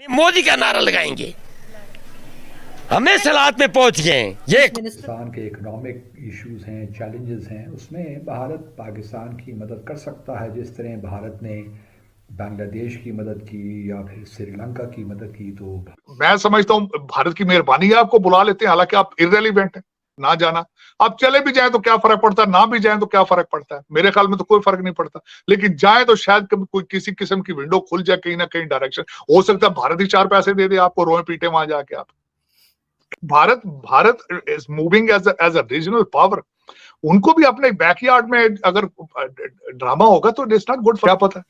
मोदी का नारा लगाएंगे। हमें सलात में पहुंच गए हैं। ये पाकिस्तान के इकोनॉमिक इश्यूज हैं, चैलेंजेस हैं, उसमें भारत पाकिस्तान की मदद कर सकता है। जिस तरह भारत ने बांग्लादेश की मदद की या फिर श्रीलंका की मदद की, तो मैं समझता हूं भारत की मेहरबानी है, आपको बुला लेते हैं। हालांकि आप इररेलीवेंट है, ना जाना। आप चले भी जाएं तो क्या फर्क पड़ता है, ना भी जाएं तो क्या फर्क पड़ता है, मेरे ख्याल में तो कोई फर्क नहीं पड़ता। लेकिन जाए तो शायद कभी कोई किसी किस्म की विंडो खुल जाए कहीं ना कहीं डायरेक्शन। हो सकता है भारत ही 4 पैसे दे दे आपको, रोए पीटे वहां जाके आप। Bharat Bharat is moving as a regional power. उनको भी अपने बैकयार्ड में अगर ड्रामा होगा तो इट्स नॉट गुड, क्या पता।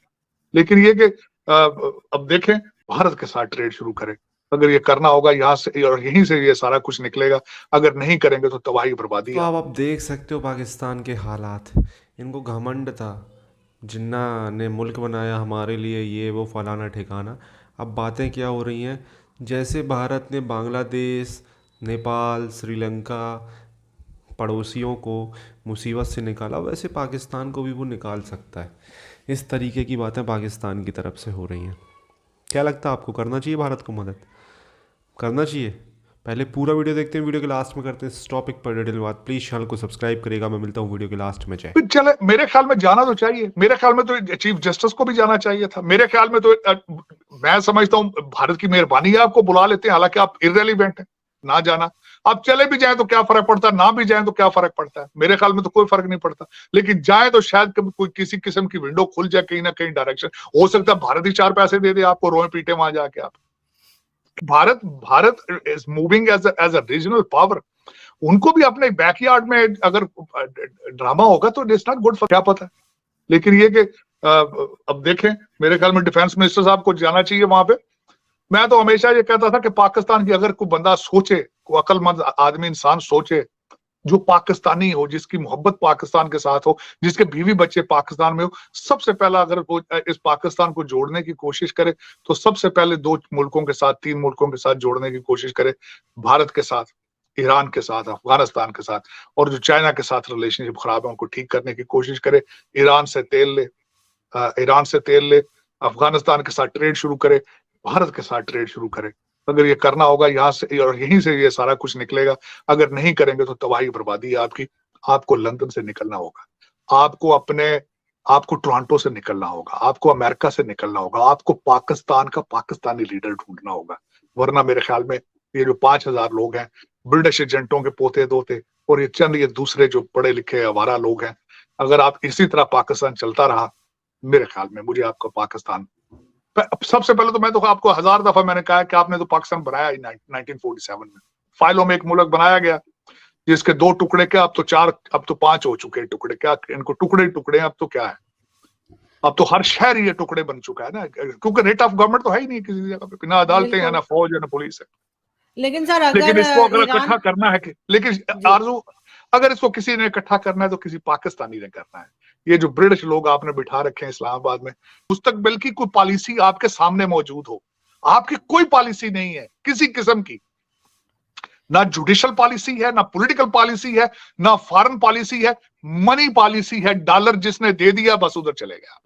लेकिन ये कि अब देखें, भारत के साथ ट्रेड शुरू करें। अगर ये करना होगा यहाँ से और यहीं से ये सारा कुछ निकलेगा। अगर नहीं करेंगे तो तबाही बर्बादी तो है। अब आप देख सकते हो पाकिस्तान के हालात। इनको घमंड था, जिन्ना ने मुल्क बनाया हमारे लिए, ये वो फलाना ठिकाना। अब बातें क्या हो रही हैं, जैसे भारत ने बांग्लादेश, नेपाल, श्रीलंका पड़ोसियों को मुसीबत से निकाला, वैसे पाकिस्तान को भी वो निकाल सकता है। इस तरीके की बातें पाकिस्तान की तरफ से हो रही हैं। क्या लगता है आपको, करना चाहिए भारत को मदद? करना चाहिए? पहले पूरा वीडियो देखते हैं, वीडियो के लास्ट में करते हैं इस टॉपिक पर डिटेल बात। प्लीज़ चैनल को सब्सक्राइब करेगा। मैं मिलता हूँ वीडियो के लास्ट में। जय। चले, मेरे ख्याल में जाना तो चाहिए। मेरे ख्याल में तो चीफ जस्टिस को भी जाना चाहिए था। मेरे ख्याल में तो मैं समझता हूँ भारत की मेहरबानी है, आपको बुला लेते हैं। हालांकि आप इररेलीवेंट है, ना जाना। आप चले भी जाएं तो क्या फर्क पड़ता है, ना भी जाएं तो क्या फर्क पड़ता है, मेरे ख्याल में तो कोई फर्क नहीं पड़ता। लेकिन जाए तो शायद कभी कोई किसी किस्म की विंडो खुल जाए कहीं ना कहीं डायरेक्शन। हो सकता है भारत ही 4 पैसे दे दे आपको, रोए पीटे वहां जाके आप। Bharat Bharat is moving as a regional power. उनको भी अपने बैकयार्ड में अगर ड्रामा होगा तो इट्स नॉट गुड, क्या पता। लेकिन ये कि अब देखें, मेरे ख्याल में डिफेंस मिनिस्टर साहब को जाना चाहिए वहां पे। मैं तो हमेशा ये कहता था कि पाकिस्तान की अगर कोई बंदा सोचे, कोई अक्लमंद आदमी इंसान सोचे, जो पाकिस्तानी हो, जिसकी मोहब्बत पाकिस्तान के साथ हो, जिसके बीवी बच्चे पाकिस्तान में हो, सबसे पहला अगर वो इस पाकिस्तान को जोड़ने की कोशिश करे तो सबसे पहले 2 मुल्कों के साथ, 3 मुल्कों के साथ जोड़ने की कोशिश करे। भारत के साथ, ईरान के साथ, अफगानिस्तान के साथ, और जो चाइना के साथ रिलेशनशिप खराब है उनको ठीक करने की कोशिश करे। ईरान से तेल ले, अफगानिस्तान के साथ ट्रेड शुरू करे, भारत के साथ ट्रेड शुरू करे। अगर ये करना होगा यहाँ से और यहीं से ये सारा कुछ निकलेगा। अगर नहीं करेंगे तो तबाही बर्बादी है आपकी। आपको लंदन से निकलना होगा, आपको टोरंटो से निकलना होगा, आपको अमेरिका से निकलना होगा, आपको पाकिस्तान का पाकिस्तानी लीडर ढूंढना होगा। वरना मेरे ख्याल में ये जो 5,000 लोग हैं, ब्रिटिश एजेंटों के पोते दोते, और ये चंद ये दूसरे जो पढ़े लिखे आवारा लोग हैं, अगर आप इसी तरह पाकिस्तान चलता रहा, मेरे ख्याल में मुझे आपका पाकिस्तान, सबसे पहले तो मैं तो आपको 1000 दफा मैंने कहा कि आपने तो पाकिस्तान बनाया ही 1947 में। फाइलों में एक मुल्क बनाया गया जिसके 2 टुकड़े क्या, अब तो 4, अब तो 5 हो चुके हैं टुकड़े। क्या इनको टुकड़े टुकड़े, अब तो क्या है, अब तो हर शहर ये टुकड़े बन चुका है ना, क्योंकि रेट ऑफ गवर्नमेंट तो है ही नहीं किसी जगह पे, ना अदालतें हैं, ना फौज है, ना पुलिस है। लेकिन सर लेकिन इसको अगर ईरान, इकट्ठा करना है लेकिन आरजू, अगर इसको किसी ने इकट्ठा करना है तो किसी पाकिस्तानी ने करना है। ये जो ब्रिटिश लोग आपने बिठा रखे हैं इस्लामाबाद में, मुस्तकबिल की कोई पॉलिसी आपके सामने मौजूद हो, आपकी कोई पॉलिसी नहीं है किसी किस्म की। ना जुडिशल पॉलिसी है, ना पॉलिटिकल पॉलिसी है, ना फॉरेन पॉलिसी है, मनी पॉलिसी है। डॉलर जिसने दे दिया बस उधर चले गया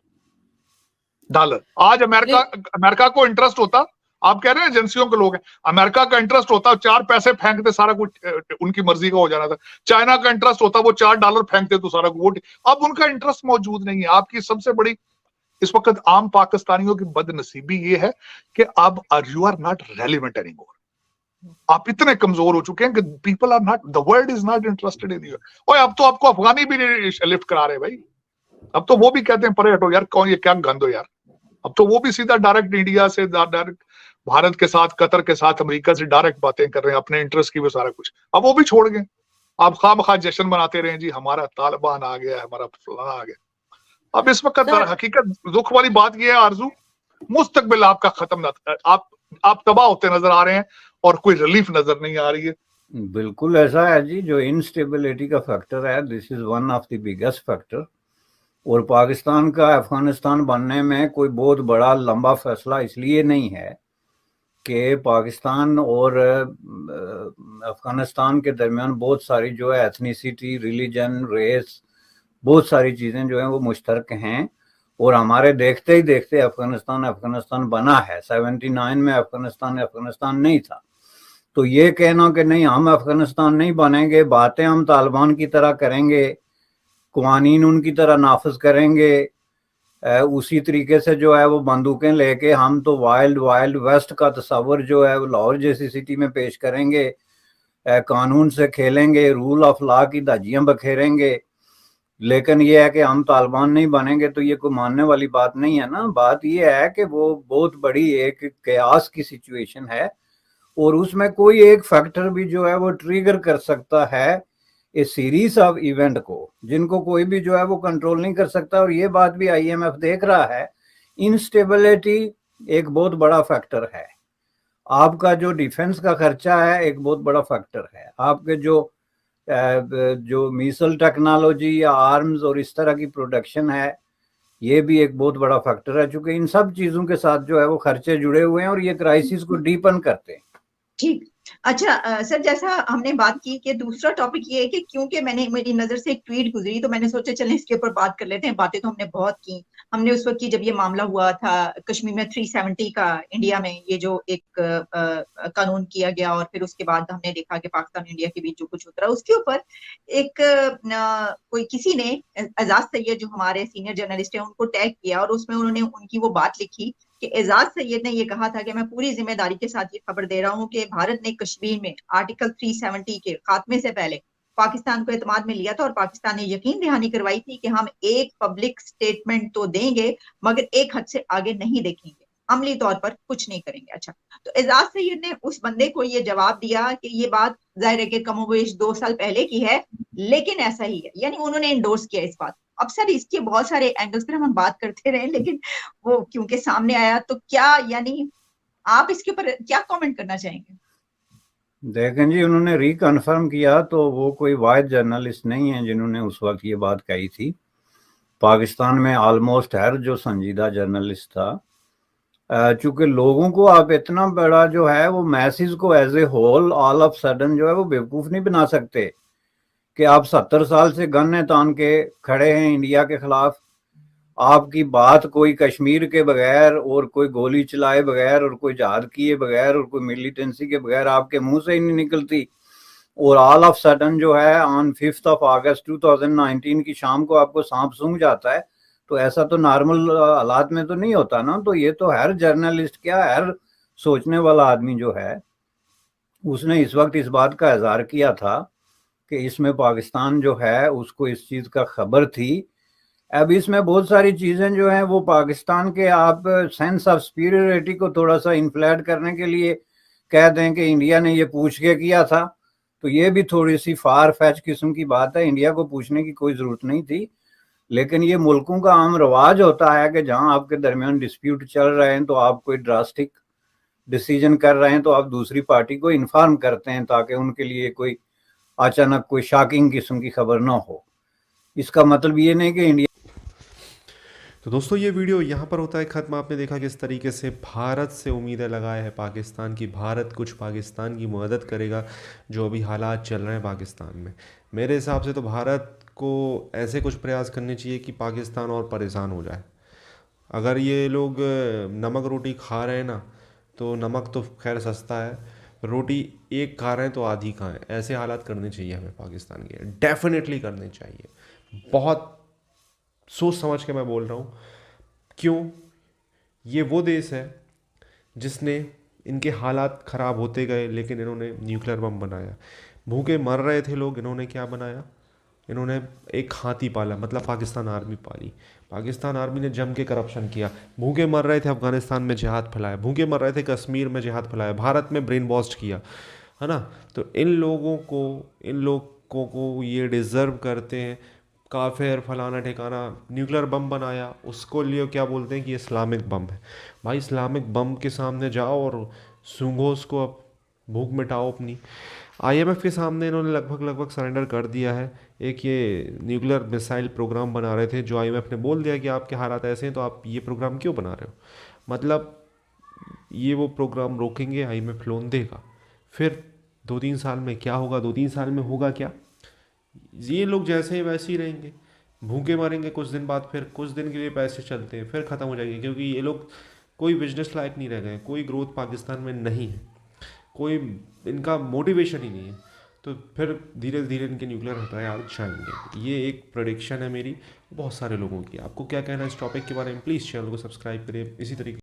डॉलर। आज अमेरिका को इंटरेस्ट होता, आप कह रहे हैं एजेंसियों के लोग हैं, अमेरिका का इंटरेस्ट होता 4 पैसे फेंकते सारा कुछ उनकी मर्जी का हो जाना था। चाइना का इंटरेस्ट होता वो $4 फेंकते तो सारा कुछ। अब उनका इंटरेस्ट मौजूद नहीं है। आपकी सबसे बड़ी इस वक्त आम पाकिस्तानियों की बदनसीबी ये है कि अब you are not relevant anymore. आप इतने कमजोर हो चुके हैं कि people are not, the world is not interested in you. और अब तो आपको अफगानी भी लिफ्ट करा रहे भाई। अब तो वो भी कहते हैं परे हटो यार, कौन ये क्या गंद हो यार। अब तो वो भी सीधा डायरेक्ट इंडिया से, डायरेक्ट भारत के साथ, कतर के साथ, अमेरिका से डायरेक्ट बातें कर रहे हैं अपने इंटरेस्ट की, वो सारा कुछ अब वो भी छोड़ गए। आप खामखा जश्न मनाते रहे जी, हमारा तालिबान आ गया, हमारा फलाना आ गया। अब इस वक्त हकीकत दुख वाली बात यह है आरजू, मुस्तकबिल आपका खत्म ना, आप तबाह होते नजर आ रहे हैं और कोई रिलीफ नजर नहीं आ रही है। बिल्कुल ऐसा है जी, जो इनस्टेबिलिटी का फैक्टर है, this is one of the biggest factor. और पाकिस्तान का अफगानिस्तान बनने में कोई बहुत बड़ा लंबा फैसला इसलिए नहीं है कि पाकिस्तान और अफगानिस्तान के दरमियान बहुत सारी जो है एथनिसिटी, रिलीजन, रेस, बहुत सारी चीज़ें जो हैं वो मुश्तरक हैं। और हमारे देखते ही देखते अफगानिस्तान बना है। 79 में अफगानिस्तान नहीं था। तो ये कहना कि नहीं हम अफगानिस्तान नहीं बनेंगे, बातें हम तालिबान की तरह करेंगे, कवानीन उनकी तरह नाफिज करेंगे, उसी तरीके से जो है वो बंदूकें लेके हम तो वाइल्ड वेस्ट का तस्वर जो है वो लाहौर जैसी सिटी में पेश करेंगे, कानून से खेलेंगे, रूल ऑफ लॉ की धज्जियां बखेरेंगे, लेकिन ये है कि हम तालिबान नहीं बनेंगे, तो ये कोई मानने वाली बात नहीं है ना। बात ये है कि वो बहुत बड़ी एक कयास की सिचुएशन है और उसमें कोई एक फैक्टर भी जो है वो ट्रिगर कर सकता है इस सीरीज ऑफ इवेंट को, जिनको कोई भी जो है वो कंट्रोल नहीं कर सकता। और ये बात भी आईएमएफ देख रहा है, इंस्टेबिलिटी एक बहुत बड़ा फैक्टर है। आपका जो डिफेंस का खर्चा है एक बहुत बड़ा फैक्टर है। आपके जो मिसाइल टेक्नोलॉजी या आर्म्स और इस तरह की प्रोडक्शन है, ये भी एक बहुत बड़ा फैक्टर है, चूंकि इन सब चीजों के साथ जो है वो खर्चे जुड़े हुए हैं और ये क्राइसिस को डीपन करते हैं। ठीक। अच्छा सर, जैसा हमने बात की कि दूसरा टॉपिक ये है कि क्योंकि मेरी नजर से एक ट्वीट गुजरी तो मैंने सोचा चलें इसके ऊपर बात कर लेते हैं। बातें तो हमने बहुत की, हमने उस वक्त की जब ये मामला हुआ था कश्मीर में 370 का, इंडिया में ये जो एक कानून किया गया और फिर उसके बाद हमने देखा कि पाकिस्तान और इंडिया के बीच जो कुछ उतरा, उसके ऊपर एक कोई किसी ने, एजाज सैयद जो हमारे सीनियर जर्नलिस्ट हैं, उनको टैग किया और उसमें उन्होंने उनकी वो बात लिखी कि एजाज सैयद ने ये कहा था कि मैं पूरी जिम्मेदारी के साथ ये खबर दे रहा हूं कि भारत ने कश्मीर में आर्टिकल 370 के खात्मे से पहले पाकिस्तान को एतमाद में लिया था और पाकिस्तान ने यकीन दहानी करवाई थी कि हम एक पब्लिक स्टेटमेंट तो देंगे मगर एक हद से आगे नहीं देखेंगे, अमली तौर पर कुछ नहीं करेंगे। अच्छा, तो एजाज सैयद ने उस बंदे को ये जवाब दिया कि ये बात जाहिर है कि कमोबेश 2 साल पहले की है, लेकिन ऐसा ही है, यानी उन्होंने इंडोर्स किया इस बात। अब सर इसके बहुत सारे एंगल्स पर हम बात करते रहे, लेकिन वो क्योंकि सामने आया तो क्या, यानी आप इसके ऊपर क्या कमेंट करना चाहेंगे? देखें जी, उन्होंने रिकन्फर्म किया तो वो कोई वाहिद जर्नलिस्ट नहीं है जिन्होंने उस वक्त ये बात कही थी। पाकिस्तान में ऑलमोस्ट हर जो संजीदा जर्नलिस्ट था, चूंकि लोगों को आप इतना बड़ा जो है वो मैसेज को as a whole all of sudden जो है वो बेवकूफ़ नहीं बना सकते कि आप 70 साल से गन तान के खड़े हैं इंडिया के खिलाफ। आपकी बात कोई कश्मीर के बगैर और कोई गोली चलाए बगैर और कोई जहाद किए बगैर और कोई मिलिटेंसी के बगैर आपके मुंह से ही नहीं निकलती, और ऑल ऑफ सडन जो है ऑन 5 अगस्त 2019 की शाम को आपको सांप सूंघ जाता है। तो ऐसा तो नॉर्मल हालात में तो नहीं होता ना। तो ये तो हर जर्नलिस्ट, क्या हर सोचने वाला आदमी जो है उसने इस वक्त इस बात का इजहार किया था कि इसमें पाकिस्तान जो है उसको इस चीज़ का खबर थी। अब इसमें बहुत सारी चीज़ें जो हैं वो पाकिस्तान के, आप सेंस ऑफ सुपीरियरिटी को थोड़ा सा इन्फ्लेट करने के लिए कह दें कि इंडिया ने ये पूछ के किया था, तो ये भी थोड़ी सी फार फैच किस्म की बात है। इंडिया को पूछने की कोई ज़रूरत नहीं थी, लेकिन ये मुल्कों का आम रवाज होता है कि जहां आपके दरमियान डिस्प्यूट चल रहे हैं तो आप कोई ड्रास्टिक डिसीजन कर रहे हैं तो आप दूसरी पार्टी को इन्फॉर्म करते हैं ताकि उनके लिए कोई अचानक कोई शॉकिंग किस्म की खबर ना हो। इसका मतलब ये नहीं कि इंडिया। तो दोस्तों ये वीडियो यहाँ पर होता है ख़त्म। आपने देखा किस तरीके से भारत से उम्मीदें लगाए हैं पाकिस्तान की, भारत कुछ पाकिस्तान की मदद करेगा जो अभी हालात चल रहे हैं पाकिस्तान में। मेरे हिसाब से तो भारत को ऐसे कुछ प्रयास करने चाहिए कि पाकिस्तान और परेशान हो जाए। अगर ये लोग नमक रोटी खा रहे हैं ना, तो नमक तो खैर सस्ता है, रोटी एक खा रहे हैं तो आधी खाएं। ऐसे हालात करने चाहिए हमें पाकिस्तान के, डेफिनेटली करने चाहिए। बहुत सोच समझ के मैं बोल रहा हूँ। क्यों? ये वो देश है जिसने, इनके हालात ख़राब होते गए लेकिन इन्होंने न्यूक्लियर बम बनाया। भूखे मर रहे थे लोग, इन्होंने क्या बनाया? इन्होंने एक हाथी पाला, मतलब पाकिस्तान आर्मी पाली। पाकिस्तान आर्मी ने जम के करप्शन किया। भूखे मर रहे थे अफ़गानिस्तान में, जिहाद फैलाया। भूखे मर रहे थे कश्मीर में, जिहाद फैलाया। भारत में ब्रेन वॉश किया, है ना। तो इन लोगों को ये डिज़र्व करते हैं। काफिर फलाना ठिकाना, न्यूक्लियर बम बनाया, उसको लिए क्या बोलते हैं कि इस्लामिक बम है। भाई इस्लामिक बम के सामने जाओ और सूंघो उसको, अब भूख मिटाओ अपनी। आईएमएफ के सामने इन्होंने लगभग सरेंडर कर दिया है। एक ये न्यूक्लियर मिसाइल प्रोग्राम बना रहे थे, जो आईएमएफ ने बोल दिया कि आपके हालात ऐसे हैं तो आप ये प्रोग्राम क्यों बना रहे हो। मतलब ये वो प्रोग्राम रोकेंगे, आईएमएफ लोन देगा। फिर 2-3 साल में क्या होगा? 2-3 साल में होगा क्या? ये लोग जैसे ही वैसे ही रहेंगे। भूखे मरेंगे कुछ दिन बाद, फिर कुछ दिन के लिए पैसे चलते हैं, फिर ख़त्म हो जाएंगे, क्योंकि ये लोग कोई बिजनेस लायक नहीं रह गए, कोई ग्रोथ पाकिस्तान में नहीं है, कोई इनका मोटिवेशन ही नहीं है। तो फिर धीरे धीरे इनके न्यूक्लियर हथियार जाएंगे। ये एक प्रेडिक्शन है मेरी, बहुत सारे लोगों की। आपको क्या कहना है इस टॉपिक के बारे में? प्लीज़ चैनल को सब्सक्राइब करिए इसी तरीके